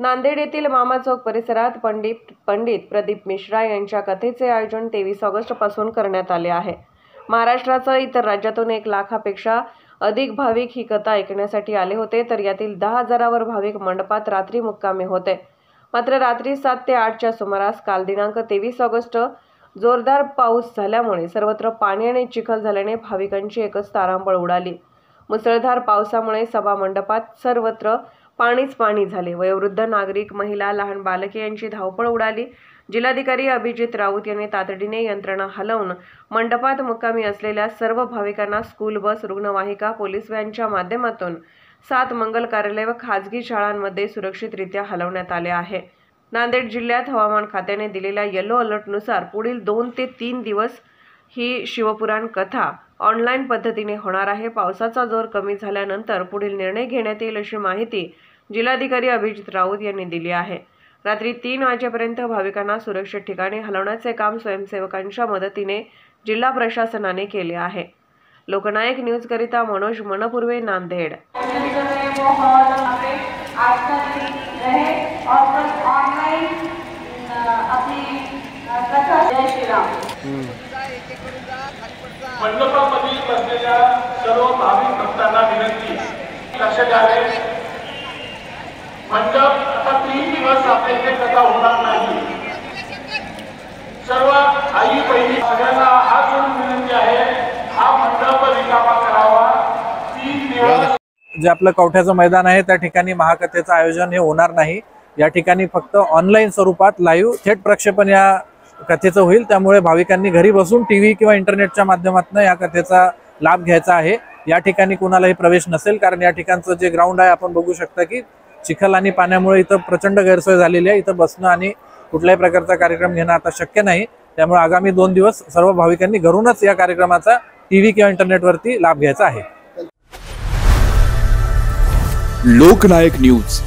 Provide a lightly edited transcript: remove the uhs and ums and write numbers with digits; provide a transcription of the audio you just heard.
नांदेड येथील मामा चौक परिसरात पंडित प्रदीप मिश्रा यांच्या कथेचे आयोजन 23 ऑगस्ट पासून करण्यात आले आहे। महाराष्ट्रासह इतर राज्यातून 1 लाखापेक्षा अधिक भाविक ही कथा ऐकण्यासाठी आले होते, तर यातील 10,000वर भाविक मंडपात रात्री मुक्कामी होते। मात्र रात्री 7 ते 8च्या सुमारास काल दिनांक 23 ऑगस्ट जोरदार पाऊस झाल्यामुळे सर्वत्र पाणी आणि चिखल झाल्याने भाविकांची एकच तारांबळ उडाली। मुसळधार पावसामुळे सभा मंडपात सर्वत्र पाणीच पाणी झाले। वयोवृद्ध नागरिक, महिला, लहान बालके यांची धावपळ उडाली। जिल्हाधिकारी अभिजित राऊत यांनी तातडीने यंत्रणा हलवून मंडपात मुक्कामी असलेल्या सर्व भाविकांना स्कूल बस, रुग्णवाहिका, पोलीस व्हॅनच्या माध्यमातून 7 मंगल कार्यालय व खाजगी शाळांमध्ये सुरक्षितरित्या हलवण्यात आले आहे। नांदेड जिल्ह्यात हवामान खात्याने दिलेल्या येलो अलर्टनुसार पुढील 2 ते 3 दिवस ही शिवपुराण कथा ऑनलाईन पद्धतीने होणार आहे। पावसाचा जोर कमी झाल्यानंतर पुढील निर्णय घेण्यात येईल अशी माहिती जिल्हाधिकारी अभिजित राऊत यांनी दिली आहे। रात्री 3 वाजेपर्यंत भाविकांना सुरक्षित ठिकाणी हलवण्याचे काम स्वयंसेवकांच्या मदतीने जिल्हा प्रशासनाने केले आहे। लोकनायक न्यूज करिता मनोज मनपुर्वे, नांदेड। मंडपामध्ये बसलेल्या सर्व भाविक भक्तांना विनंती, लक्ष द्यावे। मंडप आता 3 दिवस आपल्याकडे कथा होणार नाही। सर्व आई बहिणी सगळ्यांना हात जोडून विनंती आहे, हा मंडप रिकामा करावा। 3 दिवस जे आपलं कवठ्याचं मैदान आहे त्या ठिकाणी महाकथेचं आयोजन हे होणार नाही। या ठिकाणी फक्त ऑनलाईन स्वरूपात लाईव्ह थेट प्रक्षेपण या कथेचं होईल। त्यामुळे भाविकांनी घरी बसून टीव्ही किंवा इंटरनेटच्या माध्यमातून या कथेचा लाभ घ्यायचा आहे। या ठिकाणी कोणालाही प्रवेश नसेल, कारण या ठिकाणचं जे ग्राउंड आहे आपण बघू शकता की चिखल आणि पाण्यामुळे इथं प्रचंड गैरसोय झालेली आहे। इथं बसणं आणि कुठल्याही प्रकारचा कार्यक्रम घेणं आता शक्य नाही। त्यामुळे आगामी 2 दिवस सर्व भाविकांनी घरूनच या कार्यक्रमाचा टीव्ही किंवा इंटरनेटवरती लाभ घ्यायचा आहे। लोकनायक न्यूज